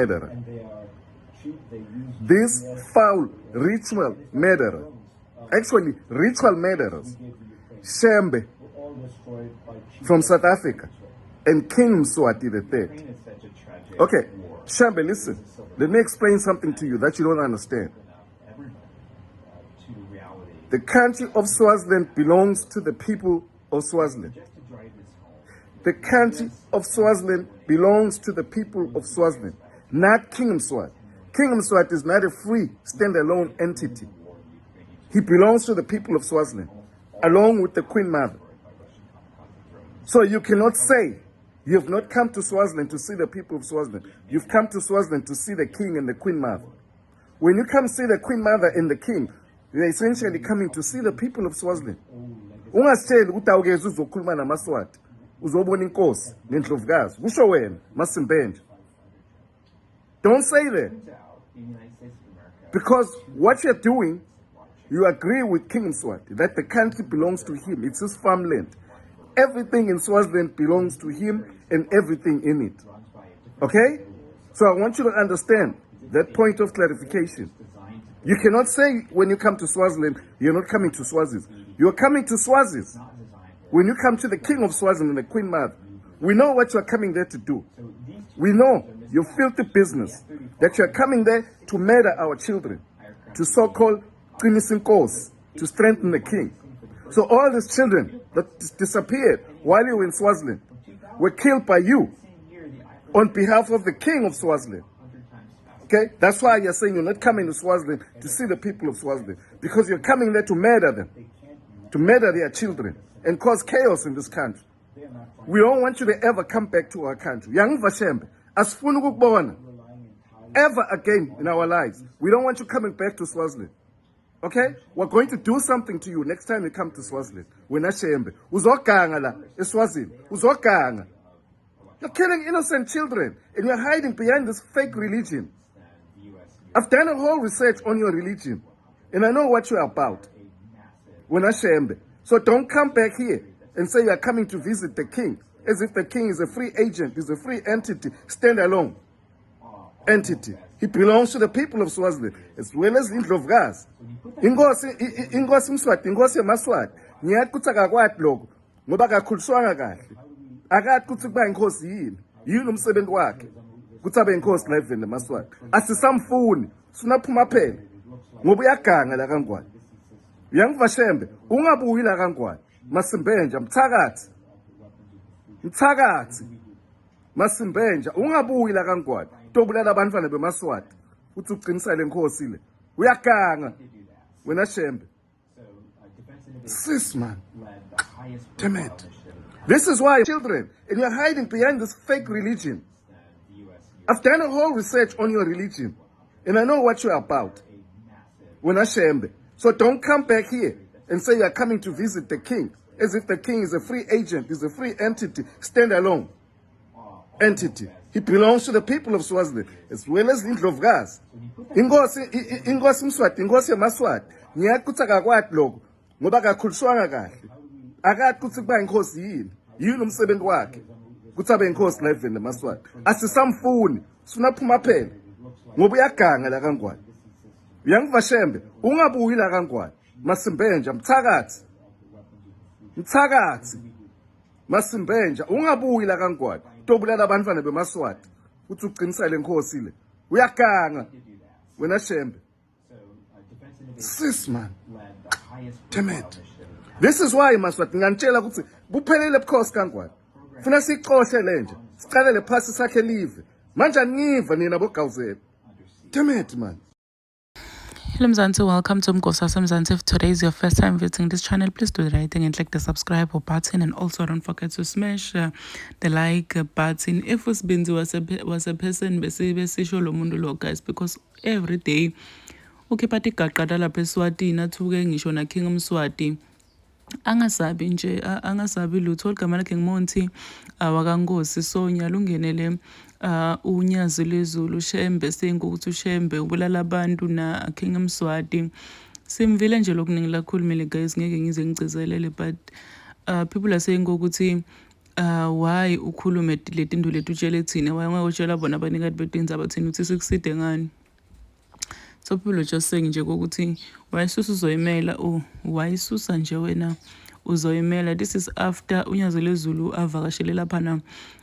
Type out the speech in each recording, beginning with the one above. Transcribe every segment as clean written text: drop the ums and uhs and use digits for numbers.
murderer. This foul ritual murderer, actually ritual murderers, Shembe from South Africa and King Mswati III. Okay, Shembe, listen. Let me explain something to you that you don't understand. The country of Swaziland belongs to the people of Swaziland. The country of Swaziland belongs to the people of Swaziland, not King Mswati. King Mswati is not a free, standalone entity. He belongs to the people of Swaziland, along with the Queen Mother. So you cannot say you have not come to Swaziland to see the people of Swaziland. You've come to Swaziland to see the king and the Queen Mother. When you come see the Queen Mother and the king, you're essentially coming to see the people of Swaziland. Ungasitsheli ukuthi awukeze uzokhuluma namaSwati, uzobona inkosi nendlovukazi. Kusho wena, Masimbenje. Don't say that. Because what you're doing, you agree with King Mswati that the country belongs to him. It's his farmland. Everything in Swaziland belongs to him and everything in it. Okay? So I want you to understand that point of clarification. You cannot say when you come to Swaziland, you're not coming to Swazis. You're coming to Swazis. When you come to the King of Swaziland and the Queen Mother, we know what you're coming there to do. We know your filthy business, that you're coming there to murder our children, to so-called Qinisinkosi, to strengthen the king. So all these children that disappeared while you were in Swaziland were killed by you on behalf of the king of Swaziland. Okay? That's why you're saying you're not coming to Swaziland to see the people of Swaziland, because you're coming there to murder them, to murder their children and cause chaos in this country. We don't want you to ever come back to our country. Young Vashembe, asifuni ukukubona ever again in our lives. We don't want you coming back to Swaziland. Okay? We're going to do something to you next time you come to Swaziland. Wena Shembe. Uzoganga la, eSwazini. Uzoganga. You're killing innocent children and you're hiding behind this fake religion. I've done a whole research on your religion and I know what you're about. Wena Shembe. So don't come back here and say you're coming to visit the king as if the king is a free agent, is a free entity, standalone entity. He belongs to the people of Swaziland as well as indlovukazi. Inkosi Mswati, inkosi yamaswati. Ngiyathi ukuthi akakwati lokho ngoba akakhuliswanga kahle. Akathi ukuthi kuba inkosi yini. Yini umsebenzi wakhe? Ukuthi abe inkosi la eveni lemaswati. Asisamfuni, sinaphuma phela. Ngoba uyaganga la kaNgwane. Uyangivashembe, ungabuyi la kaNgwane. Masimbenja mthakathi. Mthakathi. Masimbenja, ungabuyi la kaNgwane. Tobulala abantwana bemaswati. Uthi uqinisele lenkosi le. Uyaganga. Wena Shembe. Sis man. Damn it. This is why children, and you're hiding behind this fake religion. I've done a whole research on your religion, and I know what you're about. Wena Shembe. So don't come back here and say you're coming to visit the king, as if the king is a free agent, is a free entity, standalone entity. He belongs to the people of Swaziland, as well as indlovukazi. Inkosi Mswati, inkosi yamaswati. Ngiyathi ukuthi akakwati lokho ngoba akakhuliswanga kahle. Akathi ukuthi kuba inkosi yini. Yini umsebenzi wakhe? Ukuthi abe inkosi la eveni lemaswati. Asisamfuni, sinaphuma phela. Ngoba uyaganga la kaNgwane. Uyangivashembe, ungabuyi la kaNgwane. Masimbenja mthakathi. Mthakathi. Masimbenja, ungabuyi la kaNgwane. Tobulala abantwana bemaswati. Uthi uqinisele lenkosi le. Uyaganga. Wena Shembe. Sis man. Damn it. This is why maswati nganitshela ukuthi buphelele ubukhosi kaNgwane. Funa sixoshe lenje. Sicalele phasi sakhe live. Manje angiva nina bogawuzela. Damn it man. Hello Mzansi, welcome to Mgosasa Mzansi. If today is your first time visiting this channel, please do the right thing and click the subscribe button, and also don't forget to smash the like button. If Usbinzi was a person besisho lo muntu lo guys, because every day ukhipha igaqada lapha eSwatini athuke ngisho na King Mswati angasabi nje angasabi lutho igama lakhe ngimonthi wakaNkosi Sonya lungenele unyazi lezulu Shembe sengokuthi uShembe ubulala abantu na King Mswati simvile nje lokuningi lakhulumile guys ngeke ngize ngicizelele but people are saying ukuthi why ukhulume leti nto leti utshele thina why ungakutshela bona abanikati betindzaba thina uthi sikuside ngani. So people are just saying nje ukuthi wayisusa uzoyimela wayisusa nje wena uzoyimela. This is after uNyazile Zulu avakashele laphana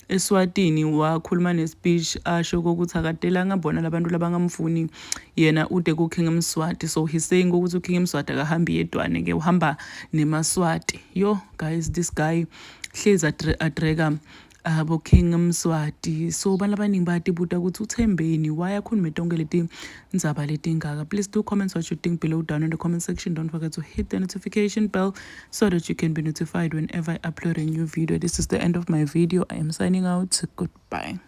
eSwatini wakhuluma nespeech asho ukuthi akadelanga bona labantu labangamfuni yena ude ku King Mswati. So he's saying ukuthi uKing Mswati akahambi yedwane ke uhamba nemaswati. Yo guys, this guy hlezi adrega abo King Mswati. So abantu abaningi bayatibuta ukuthi uThembeni why akhulume tonke leti ndzaba letingaka. Please do comment what you think below down in the comment section. Don't forget to hit the notification bell so that you can be notified whenever I upload a new video. This is the end of my video. I am signing out. Goodbye.